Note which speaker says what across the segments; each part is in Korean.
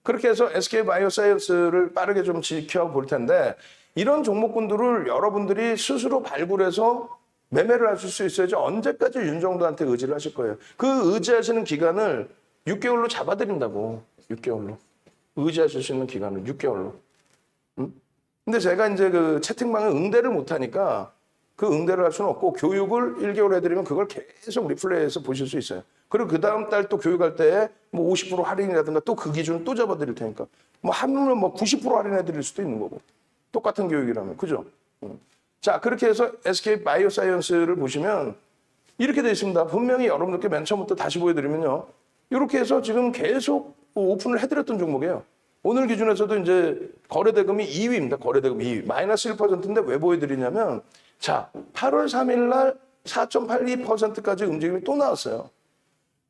Speaker 1: 그렇게 해서 SK바이오사이언스를 빠르게 좀 지켜볼 텐데 이런 종목군들을 여러분들이 스스로 발굴해서 매매를 하실 수 있어야지 언제까지 윤정도한테 의지를 하실 거예요. 그 의지하시는 기간을 6개월로 잡아드린다고. 6개월로. 의지하실 수 있는 기간을 6개월로. 응? 근데 제가 이제 그 채팅방에 응대를 못하니까 그 응대를 할 수는 없고 교육을 1개월 해드리면 그걸 계속 리플레이해서 보실 수 있어요. 그리고 그 다음 달 또 교육할 때에 뭐 50% 할인이라든가 또 그 기준을 또 잡아드릴 테니까 뭐 하면 뭐 90% 할인해드릴 수도 있는 거고. 똑같은 교육이라면. 그죠? 자, 그렇게 해서 SK바이오사이언스를 보시면 이렇게 되어 있습니다. 분명히 여러분들께 맨 처음부터 다시 보여드리면요. 이렇게 해서 지금 계속 오픈을 해드렸던 종목이에요. 오늘 기준에서도 이제 거래대금이 2위입니다. 거래대금 2위. 마이너스 1%인데 왜 보여드리냐면 자, 8월 3일 날 4.82%까지 움직임이 또 나왔어요.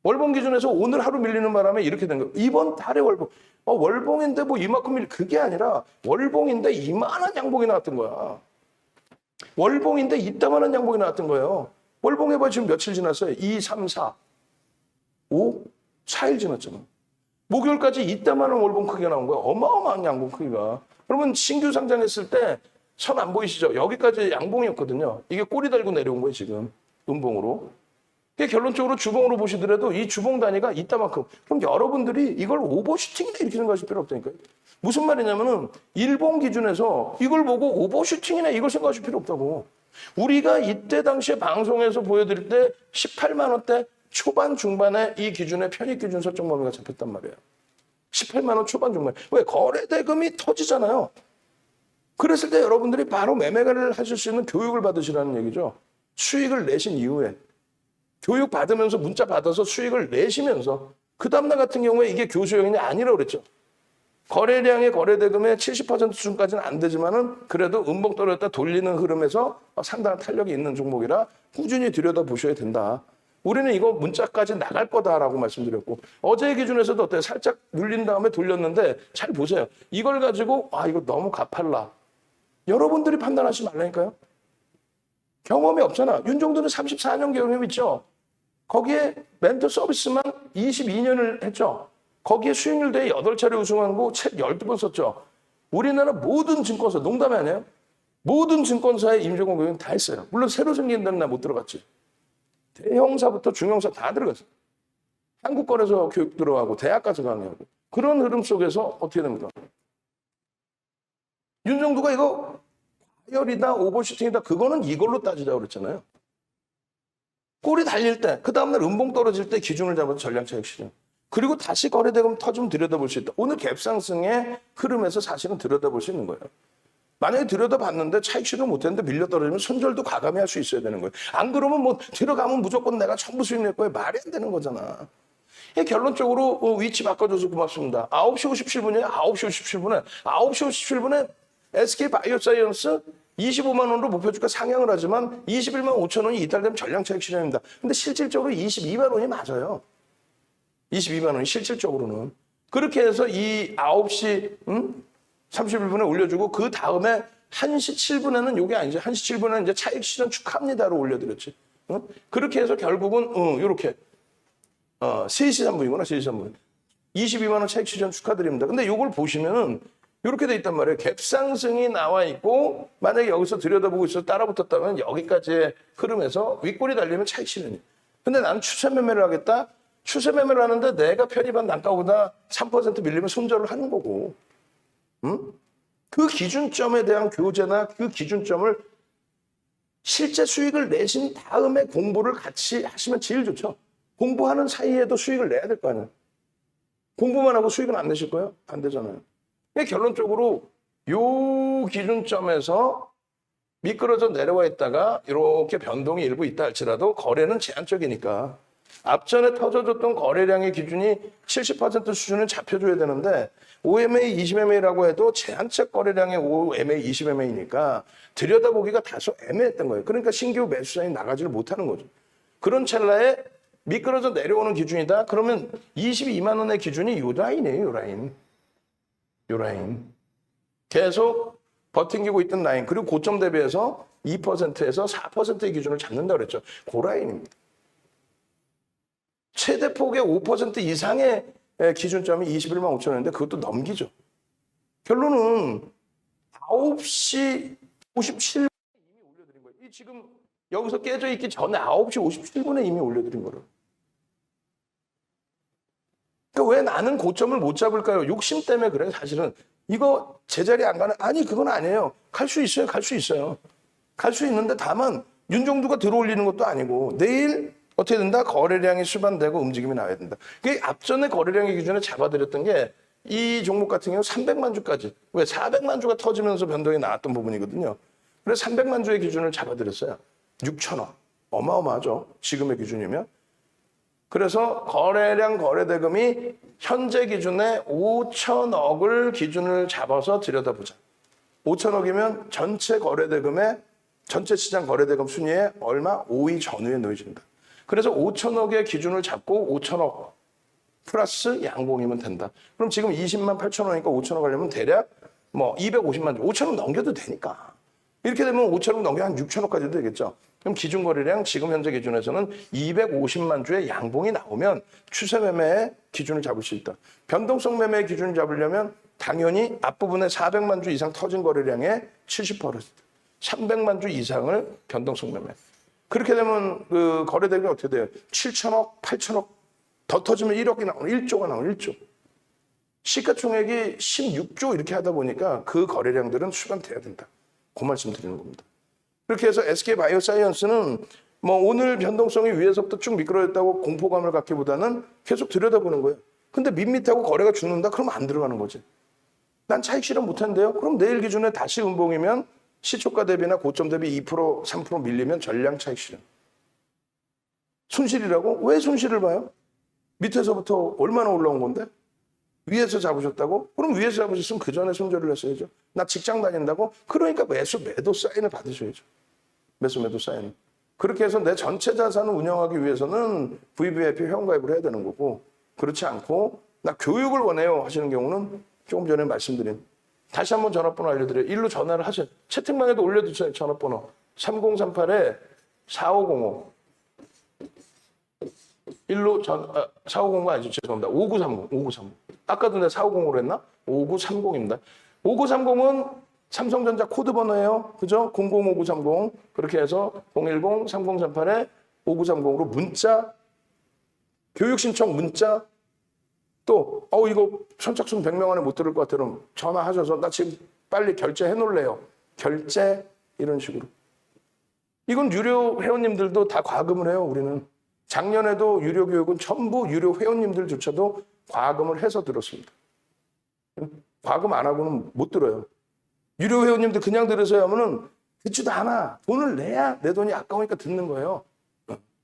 Speaker 1: 월봉 기준에서 오늘 하루 밀리는 바람에 이렇게 된 거예요. 이번 달에 월봉. 월봉인데 뭐 이만큼 그게 아니라 월봉인데 이만한 양봉이 나왔던 거야. 월봉인데 이따만한 양봉이 나왔던 거예요. 월봉 해봐 지금 며칠 지났어요? 2, 3, 4, 5, 4일 지났잖아. 목요일까지 이따만한 월봉 크기가 나온 거야. 어마어마한 양봉 크기가. 여러분 신규 상장했을 때 선 안 보이시죠? 여기까지 양봉이었거든요. 이게 꼬리 달고 내려온 거예요 지금. 음봉으로. 결론적으로 주봉으로 보시더라도 이 주봉 단위가 이따만큼. 그럼 여러분들이 이걸 오버슈팅이다 이렇게 생각하실 필요 없다니까요. 무슨 말이냐면은 일봉 기준에서 이걸 보고 오버슈팅이나 이걸 생각하실 필요 없다고. 우리가 이때 당시에 방송에서 보여드릴 때 18만 원대 초반 중반에 이 기준에 편입 기준 설정 범위가 잡혔단 말이에요. 18만 원 초반 중반. 왜? 거래 대금이 터지잖아요. 그랬을 때 여러분들이 바로 매매를 하실 수 있는 교육을 받으시라는 얘기죠. 수익을 내신 이후에. 교육 받으면서 문자 받아서 수익을 내시면서 그 다음날 같은 경우에 이게 교수형이 아니라고 그랬죠. 거래량의 거래대금의 70% 수준까지는 안 되지만은 그래도 음봉 떨어졌다 돌리는 흐름에서 상당한 탄력이 있는 종목이라 꾸준히 들여다보셔야 된다. 우리는 이거 문자까지 나갈 거다라고 말씀드렸고 어제 기준에서도 어때요? 살짝 눌린 다음에 돌렸는데 잘 보세요. 이걸 가지고 이거 너무 가팔라. 여러분들이 판단하지 말라니까요. 경험이 없잖아. 윤정도는 34년 경험이 있죠. 거기에 멘토 서비스만 22년을 했죠. 거기에 수익률 대회 8차례 우승한 거 책 12번 썼죠. 우리나라 모든 증권사, 농담이 아니에요. 모든 증권사의 임직원 교육은 다 했어요. 물론 새로 생긴 데는 나 못 들어갔지. 대형사부터 중형사 다 들어갔어요. 한국거래소 교육 들어가고 대학 가서 강의하고. 그런 흐름 속에서 어떻게 됩니까? 윤정도가 이거 과열이다 오버슈팅이다 그거는 이걸로 따지자고 그랬잖아요. 꼬리 달릴 때, 그 다음날 음봉 떨어질 때 기준을 잡아서 전량차익 실현. 그리고 다시 거래대금 터지면 들여다볼 수 있다. 오늘 갭상승의 흐름에서 사실은 들여다볼 수 있는 거예요. 만약에 들여다봤는데 차익 실현 못했는데 밀려 떨어지면 손절도 과감히 할 수 있어야 되는 거예요. 안 그러면 뭐 들어가면 무조건 내가 전부 수익 낼 거예요. 말이 안 되는 거잖아. 결론적으로 위치 바꿔줘서 고맙습니다. 9시 57분이에요. 9시 57분에. 9시 57분에 SK바이오사이언스 25만 원으로 목표주가 상향을 하지만 21만 5천 원이 이탈되면 전량차익 실현입니다. 근데 실질적으로 22만 원이 맞아요. 22만 원이 실질적으로는. 그렇게 해서 이 9시 31분에 올려주고 그 다음에 1시 7분에는 이게 아니죠. 1시 7분에는 이제 차익 실현 축하합니다로 올려드렸지. 그렇게 해서 결국은 이렇게 3시 3분이구나. 3시 3분. 22만 원 차익 실현 축하드립니다. 근데 이걸 보시면은 이렇게 돼 있단 말이에요. 갭상승이 나와 있고 만약에 여기서 들여다보고 있어서 따라붙었다면 여기까지의 흐름에서 윗골이 달리면 차익 실현이에요. 근데 나는 추세 매매를 하겠다. 추세 매매를 하는데 내가 편입한 단가보다 3% 밀리면 손절을 하는 거고. 그 기준점에 대한 교재나 그 기준점을 실제 수익을 내신 다음에 공부를 같이 하시면 제일 좋죠. 공부하는 사이에도 수익을 내야 될 거 아니에요. 공부만 하고 수익은 안 내실 거예요? 안 되잖아요. 결론적으로 요 기준점에서 미끄러져 내려와 있다가 이렇게 변동이 일부 있다 할지라도 거래는 제한적이니까 앞전에 터져줬던 거래량의 기준이 70% 수준은 잡혀줘야 되는데 OMA, 20MA라고 해도 제한적 거래량의 OMA, 20MA니까 들여다보기가 다소 애매했던 거예요. 그러니까 신규 매수자이 나가지를 못하는 거죠. 그런 찰나에 미끄러져 내려오는 기준이다. 그러면 22만 원의 기준이 요 라인이에요. 요 라인. 요 라인. 계속 버팅기고 있던 라인. 그리고 고점 대비해서 2%에서 4%의 기준을 잡는다고 그랬죠. 그 라인입니다. 최대 폭의 5% 이상의 기준점이 21만 5천 원인데 그것도 넘기죠. 결론은 9시 57분에 이미 올려드린 거예요. 이 지금 여기서 깨져 있기 전에 9시 57분에 이미 올려드린 거예요. 그러니까 왜 나는 고점을 못 잡을까요? 욕심 때문에 그래요. 사실은 이거 제자리 안 가는, 아니 그건 아니에요. 갈 수 있어요. 갈 수 있어요. 갈 수 있는데 다만 윤종두가 들어올리는 것도 아니고 내일 어떻게 된다? 거래량이 수반되고 움직임이 나와야 된다. 그게 앞전에 거래량의 기준에 잡아드렸던 게 이 종목 같은 경우 300만 주까지. 왜? 400만 주가 터지면서 변동이 나왔던 부분이거든요. 그래서 300만 주의 기준을 잡아드렸어요. 6천억. 어마어마하죠. 지금의 기준이면. 그래서 거래량 거래대금이 현재 기준에 5천억을 기준을 잡아서 들여다보자. 5천억이면 전체 거래대금의 전체 시장 거래대금 순위에 얼마? 5위 전후에 놓여진다. 그래서 5천억의 기준을 잡고 5천억 플러스 양봉이면 된다. 그럼 지금 20만 8천 원이니까 5천억 하려면 대략 뭐 250만 주, 5천억 넘겨도 되니까. 이렇게 되면 5천억 넘겨 한 6천억까지도 되겠죠. 그럼 기준 거래량 지금 현재 기준에서는 250만 주의 양봉이 나오면 추세 매매의 기준을 잡을 수 있다. 변동성 매매의 기준을 잡으려면 당연히 앞부분에 400만 주 이상 터진 거래량의 70%, 300만 주 이상을 변동성 매매. 그렇게 되면 그 거래대금이 어떻게 돼요? 7천억, 8천억 더 터지면 1억이 나오는 1조가 나오는 1조. 시가총액이 16조 이렇게 하다 보니까 그 거래량들은 수반돼야 된다. 그 말씀 드리는 겁니다. 그렇게 해서 SK바이오사이언스는 뭐 오늘 변동성이 위에서부터 쭉 미끄러졌다고 공포감을 갖기보다는 계속 들여다보는 거예요. 근데 밋밋하고 거래가 죽는다? 그러면 안 들어가는 거지. 난 차익 실현 못한대요? 그럼 내일 기준에 다시 음봉이면 시초가 대비나 고점 대비 2%, 3% 밀리면 전량 차익 실현. 손실이라고? 왜 손실을 봐요? 밑에서부터 얼마나 올라온 건데? 위에서 잡으셨다고? 그럼 위에서 잡으셨으면 그 전에 손절을 했어야죠. 나 직장 다닌다고? 그러니까 매도 사인을 받으셔야죠. 매도 사인을. 그렇게 해서 내 전체 자산을 운영하기 위해서는 VVIP 회원가입을 해야 되는 거고, 그렇지 않고 나 교육을 원해요 하시는 경우는 조금 전에 말씀드린, 다시 한번 전화번호 알려드려요. 일로 전화를 하세요. 채팅방에도 올려두세요. 전화번호 3038-4505. 일로 4505 아니죠. 죄송합니다. 5930. 아까도 내가 4505로 했나? 5930입니다. 5930은 삼성전자 코드 번호예요. 그죠? 005930. 그렇게 해서 010-3038-5930으로 문자, 교육 신청 문자, 또 이거 선착순 100명 안에 못 들을 것 같아요. 전화하셔서 나 지금 빨리 결제해 놓을래요. 결제 이런 식으로. 이건 유료 회원님들도 다 과금을 해요. 우리는. 작년에도 유료 교육은 전부 유료 회원님들조차도 과금을 해서 들었습니다. 과금 안 하고는 못 들어요. 유료 회원님들 그냥 들으세요 하면은 듣지도 않아. 돈을 내야 내 돈이 아까우니까 듣는 거예요.